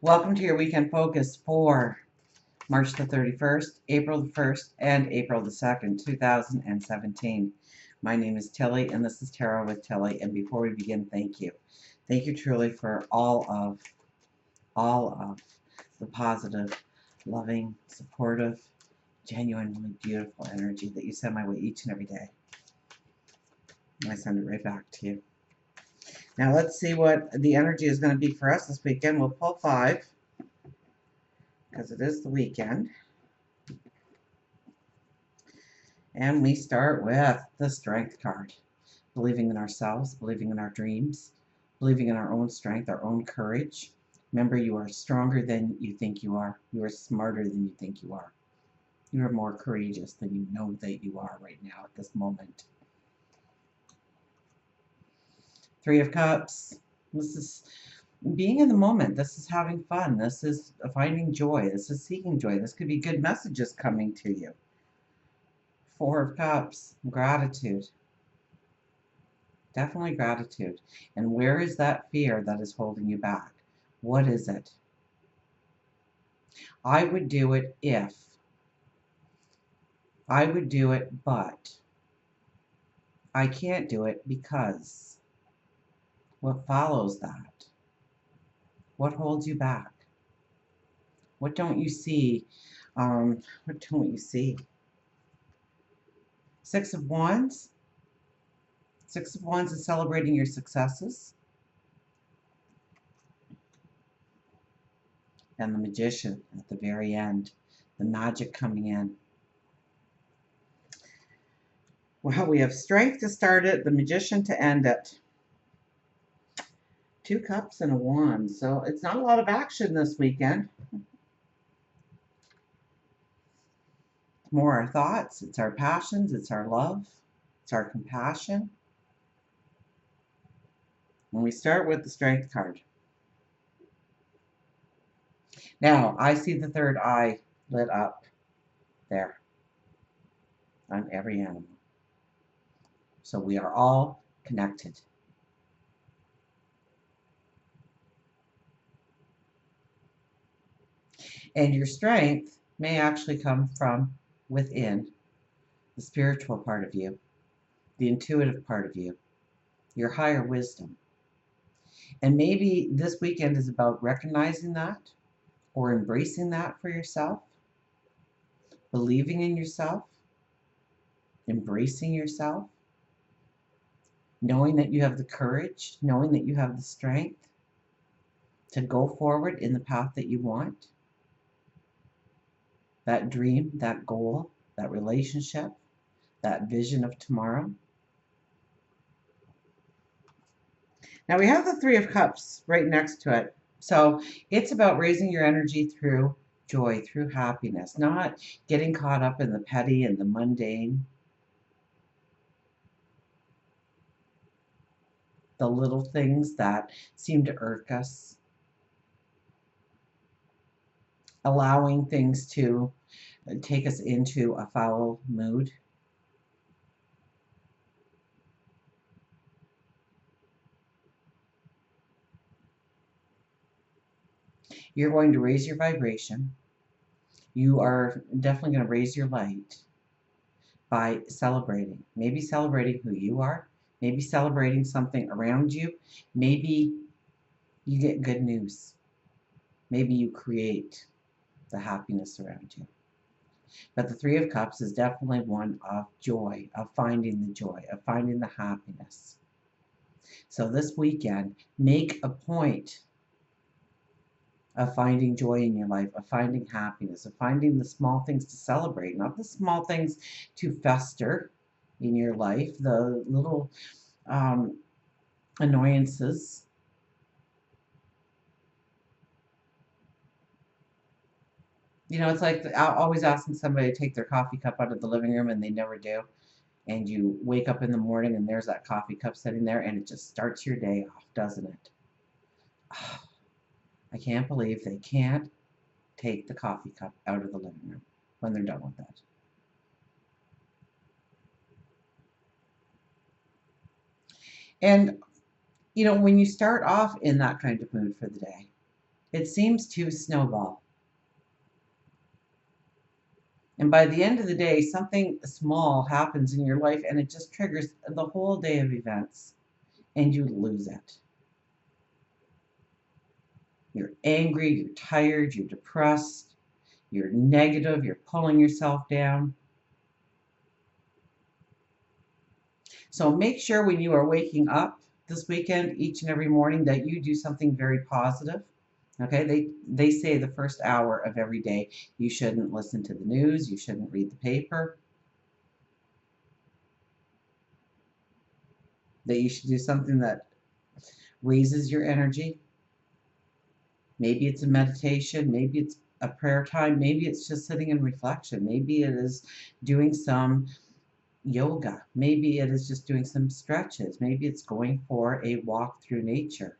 Welcome to your weekend focus for March the 31st, April the 1st, and April the 2nd, 2017. My name is Tilly, and this is Tarot with Tilly. And before we begin, thank you. Thank you truly for all of the positive, loving, supportive, genuinely beautiful energy that you send my way each and every day. And I send it right back to you. Now let's see what the energy is going to be for us this weekend. We'll pull 5 because it is the weekend. And we start with the Strength card. Believing in ourselves, believing in our dreams, believing in our own strength, our own courage. Remember, you are stronger than you think you are. You are smarter than you think you are. You are more courageous than you know that you are right now at this moment. 3 of Cups. This is being in the moment. This is having fun. This is finding joy. This is seeking joy. This could be good messages coming to you. 4 of Cups. Gratitude. Definitely gratitude. And where is that fear that is holding you back? What is it? I would do it if. I would do it, but. I can't do it because. What follows that? What holds you back? What don't you see? What don't you see? 6 of Wands. 6 of Wands is celebrating your successes. And the Magician at the very end. The magic coming in. Well, we have Strength to start it, the Magician to end it. 2 Cups and a Wand. So it's not a lot of action this weekend. It's more our thoughts, it's our passions, it's our love, it's our compassion. And we start with the Strength card. Now, I see the third eye lit up there on every animal. So we are all connected. And your strength may actually come from within, the spiritual part of you, the intuitive part of you, your higher wisdom. And maybe this weekend is about recognizing that or embracing that for yourself, believing in yourself, embracing yourself, knowing that you have the courage, knowing that you have the strength to go forward in the path that you want, that dream, that goal, that relationship, that vision of tomorrow. Now we have the 3 of Cups right next to it. So it's about raising your energy through joy, through happiness, not getting caught up in the petty and the mundane, the little things that seem to irk us, allowing things to take us into a foul mood. You're going to raise your vibration. You are definitely going to raise your light by celebrating. Maybe celebrating who you are. Maybe celebrating something around you. Maybe you get good news. Maybe you create the happiness around you. But the 3 of Cups is definitely one of joy, of finding the joy, of finding the happiness. So this weekend, make a point of finding joy in your life, of finding happiness, of finding the small things to celebrate, not the small things to fester in your life, the little annoyances. You know, it's like always asking somebody to take their coffee cup out of the living room and they never do. And you wake up in the morning and there's that coffee cup sitting there and it just starts your day off, doesn't it? I can't believe they can't take the coffee cup out of the living room when they're done with that. And, you know, when you start off in that kind of mood for the day, It seems to snowball. And by the end of the day, something small happens in your life and it just triggers the whole day of events and you lose it. You're angry, you're tired, you're depressed, you're negative, you're pulling yourself down. So make sure when you are waking up this weekend, each and every morning, that you do something very positive. Okay, they say the first hour of every day you shouldn't listen to the news, you shouldn't read the paper, that you should do something that raises your energy. Maybe it's a meditation, maybe it's a prayer time, maybe it's just sitting in reflection, maybe it is doing some yoga, maybe it is just doing some stretches, maybe it's going for a walk through nature.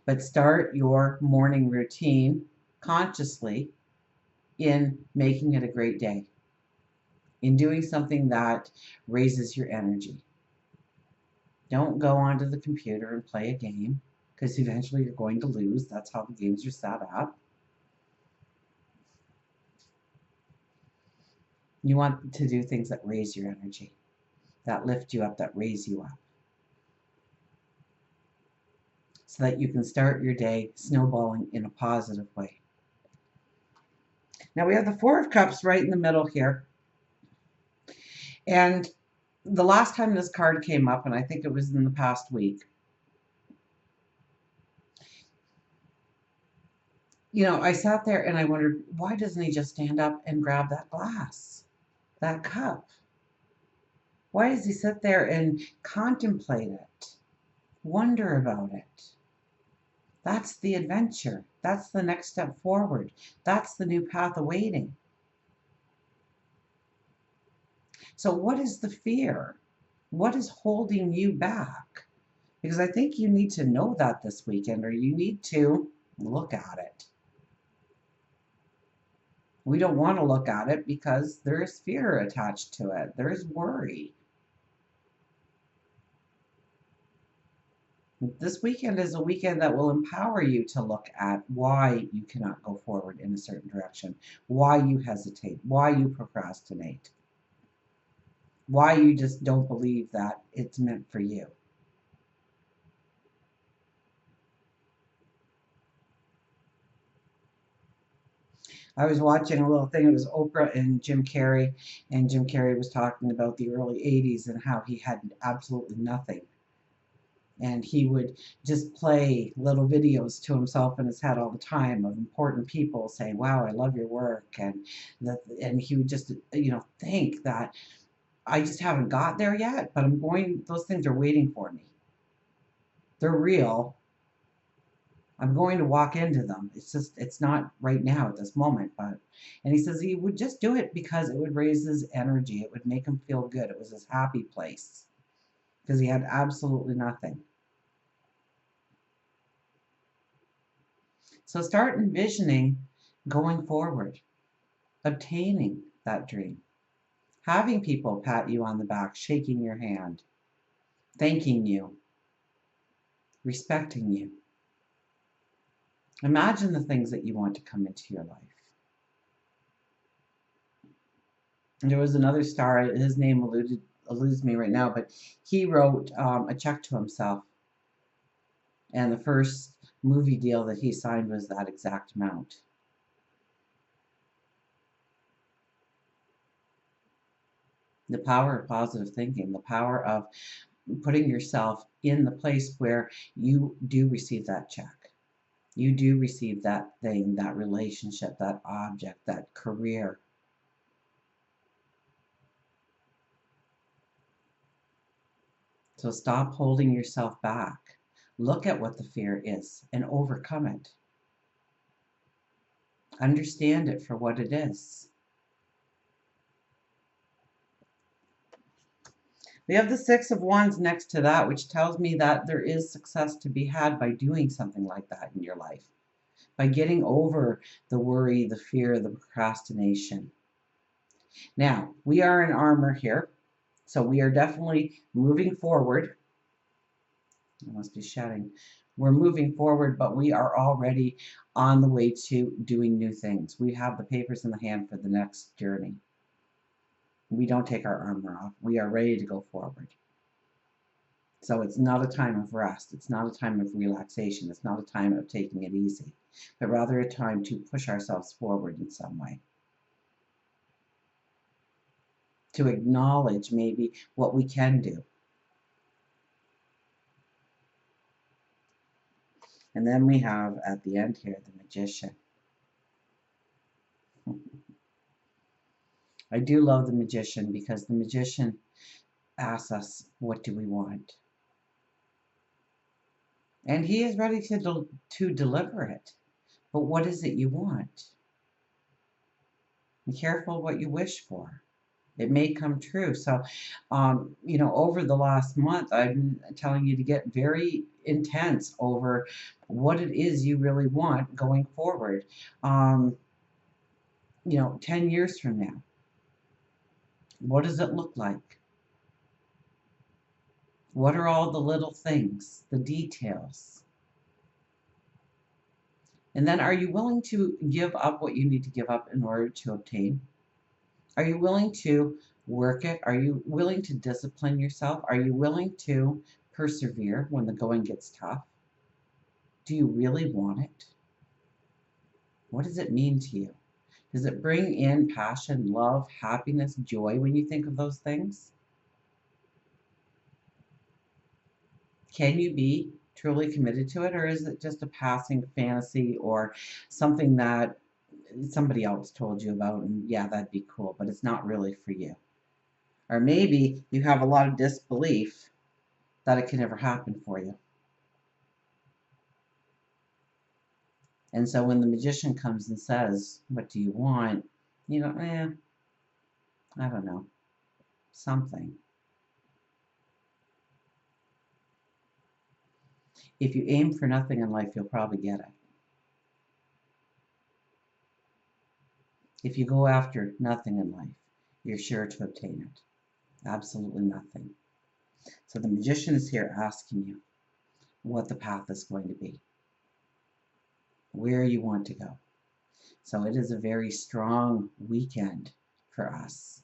But start your morning routine consciously in making it a great day, in doing something that raises your energy. Don't go onto the computer and play a game, because eventually you're going to lose. That's how the games are set up. You want to do things that raise your energy, that lift you up, that raise you up, so that you can start your day snowballing in a positive way. Now we have the Four of Cups right in the middle here. And the last time this card came up, and I think it was in the past week, I sat there and I wondered, why doesn't he just stand up and grab that glass, that cup? Why does he sit there and contemplate it, wonder about it? That's the adventure. That's the next step forward. That's the new path awaiting. So what is the fear? What is holding you back? Because I think you need to know that this weekend, or you need to look at it. We don't want to look at it because there is fear attached to it. There is worry. This weekend is a weekend that will empower you to look at why you cannot go forward in a certain direction, why you hesitate, why you procrastinate, why you just don't believe that it's meant for you. I was watching a little thing, it was Oprah and Jim Carrey, and Jim Carrey was talking about the early 80s and how he had absolutely nothing. And he would just play little videos to himself in his head all the time of important people saying, wow, I love your work. And he would just, think that I just haven't got there yet, but those things are waiting for me. They're real. I'm going to walk into them. It's not right now at this moment, and he says he would just do it because it would raise his energy. It would make him feel good. It was his happy place because he had absolutely nothing. So start envisioning going forward, obtaining that dream, having people pat you on the back, shaking your hand, thanking you, respecting you. Imagine the things that you want to come into your life. And there was another star, his name eludes me right now, but he wrote a check to himself. And the first movie deal that he signed was that exact amount. The power of positive thinking, the power of putting yourself in the place where you do receive that check. You do receive that thing, that relationship, that object, that career. So stop holding yourself back. Look at what the fear is and overcome it. Understand it for what it is. We have the Six of Wands next to that, which tells me that there is success to be had by doing something like that in your life, by getting over the worry, the fear, the procrastination. Now, we are in armor here, so we are definitely moving forward. I must be shedding. We're moving forward, but we are already on the way to doing new things. We have the papers in the hand for the next journey. We don't take our armor off. We are ready to go forward. So it's not a time of rest. It's not a time of relaxation. It's not a time of taking it easy, but rather a time to push ourselves forward in some way. To acknowledge maybe what we can do. And then we have at the end here the Magician. I do love the Magician because the Magician asks us, what do we want? And he is ready to deliver it. But what is it you want? Be careful what you wish for. It may come true. So, over the last month, I've been telling you to get very intense over what it is you really want going forward. 10 years from now, what does it look like? What are all the little things, the details? And then are you willing to give up what you need to give up in order to obtain? Are you willing to work it? Are you willing to discipline yourself? Are you willing to persevere when the going gets tough? Do you really want it? What does it mean to you? Does it bring in passion, love, happiness, joy when you think of those things? Can you be truly committed to it, or is it just a passing fantasy or something that somebody else told you about and yeah, that'd be cool, but it's not really for you? Or maybe you have a lot of disbelief that it can ever happen for you. And so when the Magician comes and says, what do you want? You go, I don't know, something. If you aim for nothing in life, you'll probably get it. If you go after nothing in life, you're sure to obtain it. Absolutely nothing. So the Magician is here asking you what the path is going to be, where you want to go. So it is a very strong weekend for us.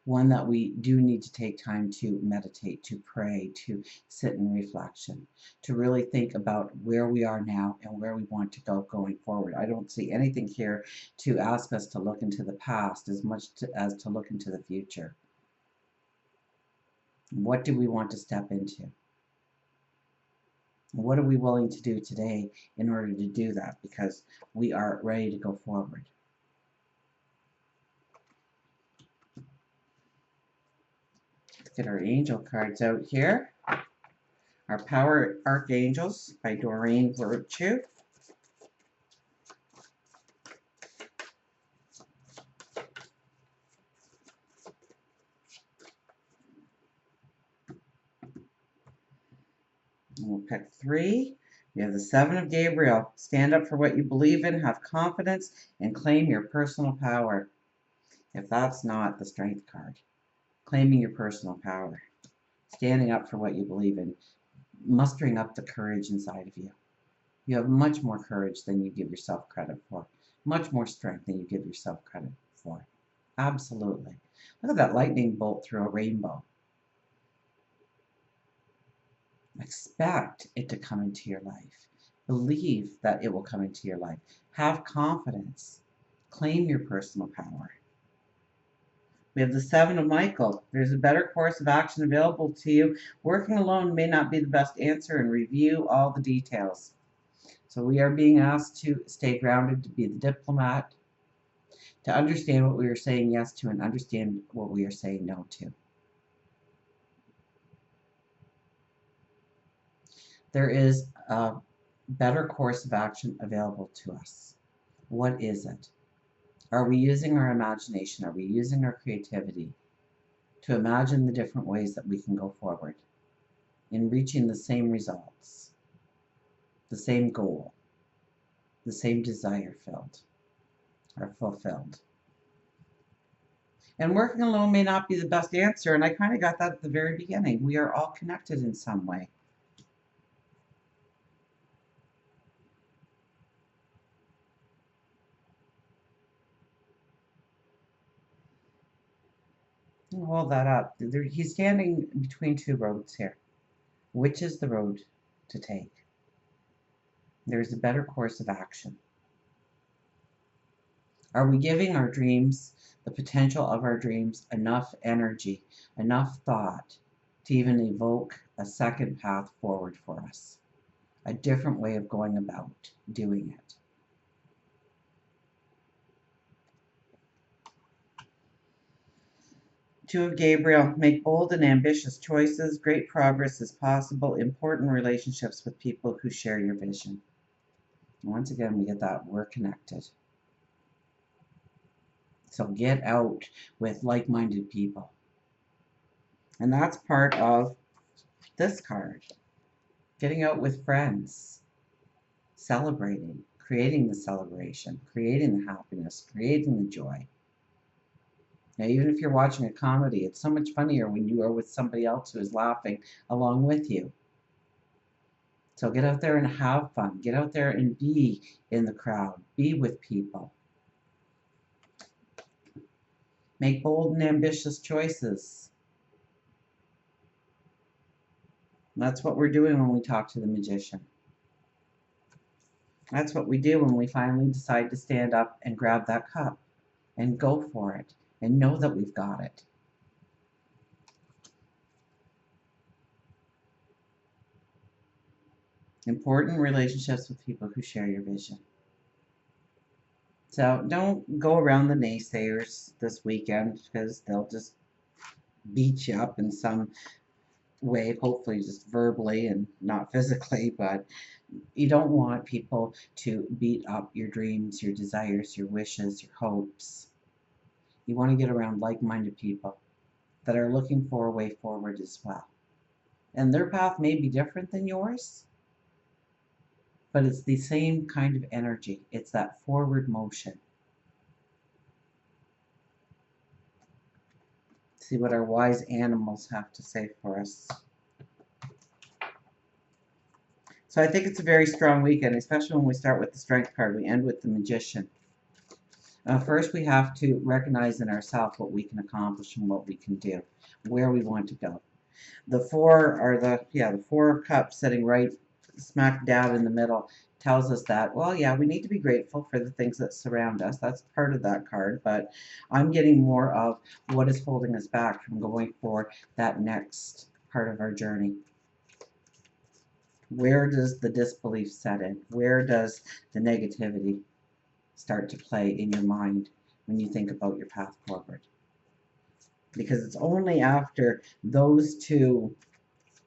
One that we do need to take time to meditate, to pray, to sit in reflection, to really think about where we are now and where we want to go going forward. I don't see anything here to ask us to look into the past as much as to look into the future. What do we want to step into? What are we willing to do today in order to do that? Because we are ready to go forward. Get our angel cards out here. Our Power Archangels by Doreen Virtue. We'll pick 3. We have the 7 of Gabriel. Stand up for what you believe in, have confidence, and claim your personal power. If that's not the Strength card. Claiming your personal power. Standing up for what you believe in. Mustering up the courage inside of you. You have much more courage than you give yourself credit for. Much more strength than you give yourself credit for. Absolutely. Look at that lightning bolt through a rainbow. Expect it to come into your life. Believe that it will come into your life. Have confidence. Claim your personal power. We have the 7 of Michael. There's a better course of action available to you. Working alone may not be the best answer, and review all the details. So we are being asked to stay grounded, to be the diplomat, to understand what we are saying yes to and understand what we are saying no to. There is a better course of action available to us. What is it? Are we using our imagination? Are we using our creativity to imagine the different ways that we can go forward in reaching the same results, the same goal, the same desire filled or fulfilled? And working alone may not be the best answer, and I kind of got that at the very beginning. We are all connected in some way. Hold that up. He's standing between two roads here. Which is the road to take? There's a better course of action. Are we giving our dreams, the potential of our dreams, enough energy, enough thought to even evoke a second path forward for us? A different way of going about doing it. Two of Gabriel, make bold and ambitious choices. Great progress is possible. Important relationships with people who share your vision. Once again, we get that we're connected. So get out with like-minded people. And that's part of this card. Getting out with friends. Celebrating. Creating the celebration. Creating the happiness. Creating the joy. Now, even if you're watching a comedy, it's so much funnier when you are with somebody else who is laughing along with you. So get out there and have fun. Get out there and be in the crowd. Be with people. Make bold and ambitious choices. That's what we're doing when we talk to the magician. That's what we do when we finally decide to stand up and grab that cup and go for it and know that we've got it. Important relationships with people who share your vision. So don't go around the naysayers this weekend because they'll just beat you up in some way, hopefully just verbally and not physically, but you don't want people to beat up your dreams, your desires, your wishes, your hopes. You want to get around like-minded people that are looking for a way forward as well. And their path may be different than yours, but it's the same kind of energy. It's that forward motion. See what our wise animals have to say for us. So I think it's a very strong weekend, especially when we start with the Strength card. We end with the Magician. First, we have to recognize in ourselves what we can accomplish and what we can do, where we want to go. The four are the Four of Cups sitting right smack dab in the middle tells us that, well, yeah, we need to be grateful for the things that surround us. That's part of that card, but I'm getting more of what is holding us back from going for that next part of our journey. Where does the disbelief set in? Where does the negativity start to play in your mind when you think about your path forward? Because it's only after those two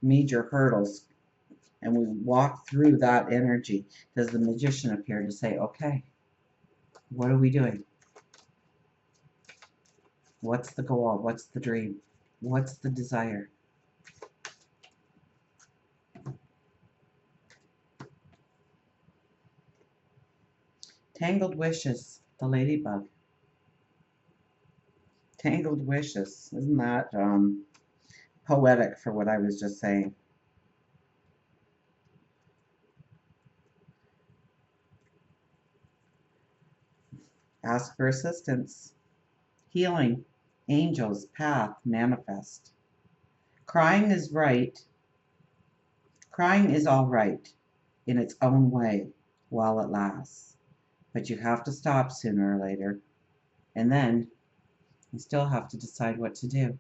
major hurdles and we walk through that energy does the magician appear to say, okay, what are we doing? What's the goal? What's the dream? What's the desire? Tangled wishes, the ladybug. Tangled wishes. Isn't that poetic for what I was just saying? Ask for assistance. Healing. Angels. Path. Manifest. Crying is right. Crying is all right in its own way while it lasts. But you have to stop sooner or later. And then you still have to decide what to do.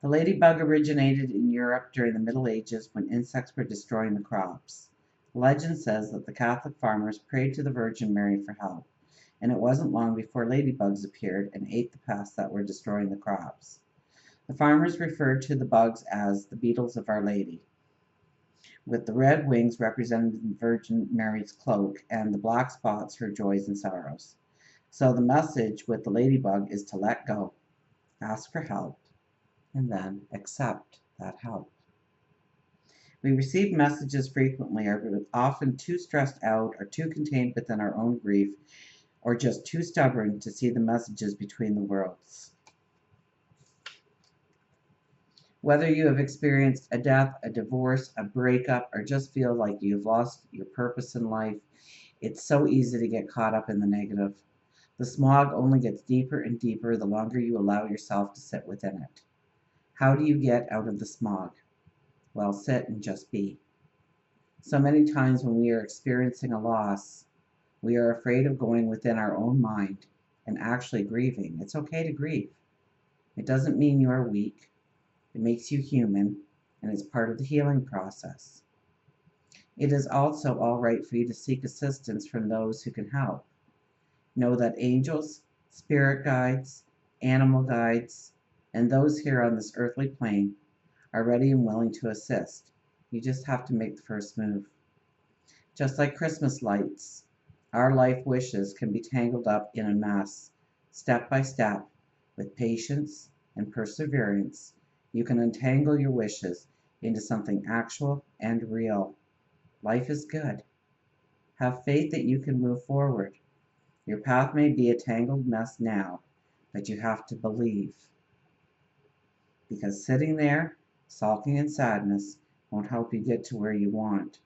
The ladybug originated in Europe during the Middle Ages when insects were destroying the crops. Legend says that the Catholic farmers prayed to the Virgin Mary for help, and it wasn't long before ladybugs appeared and ate the pests that were destroying the crops. The farmers referred to the bugs as the beetles of Our Lady, with the red wings representing the Virgin Mary's cloak and the black spots her joys and sorrows. So the message with the ladybug is to let go, ask for help, and then accept that help. We receive messages frequently, are often too stressed out or too contained within our own grief, or just too stubborn to see the messages between the worlds. Whether you have experienced a death, a divorce, a breakup, or just feel like you've lost your purpose in life, it's so easy to get caught up in the negative. The smog only gets deeper and deeper the longer you allow yourself to sit within it. How do you get out of the smog? Well, sit and just be. So many times when we are experiencing a loss, we are afraid of going within our own mind and actually grieving. It's okay to grieve. It doesn't mean you are weak. It makes you human, and it's part of the healing process. It is also all right for you to seek assistance from those who can help. Know that angels, spirit guides, animal guides, and those here on this earthly plane are ready and willing to assist. You just have to make the first move. Just like Christmas lights, our life wishes can be tangled up in a mess. Step by step, with patience and perseverance, you can untangle your wishes into something actual and real. Life is good. Have faith that you can move forward. Your path may be a tangled mess now, but you have to believe. Because sitting there, sulking in sadness, won't help you get to where you want.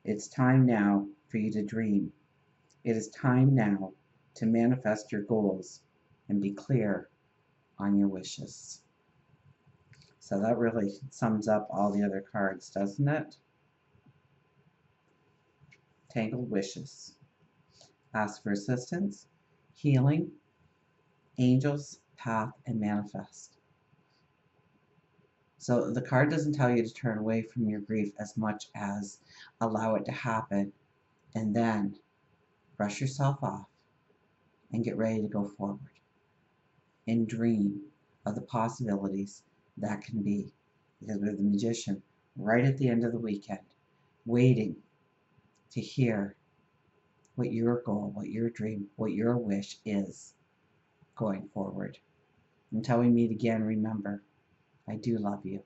It's time now for you to dream. It is time now to manifest your goals and be clear on your wishes. So that really sums up all the other cards, doesn't it? Tangled wishes. Ask for assistance, healing, angels, path, and manifest. So the card doesn't tell you to turn away from your grief as much as allow it to happen and then brush yourself off and get ready to go forward and dream of the possibilities that can be. Because we're the magician right at the end of the weekend, waiting to hear what your goal, what your dream, what your wish is going forward. Until we meet again, remember, I do love you.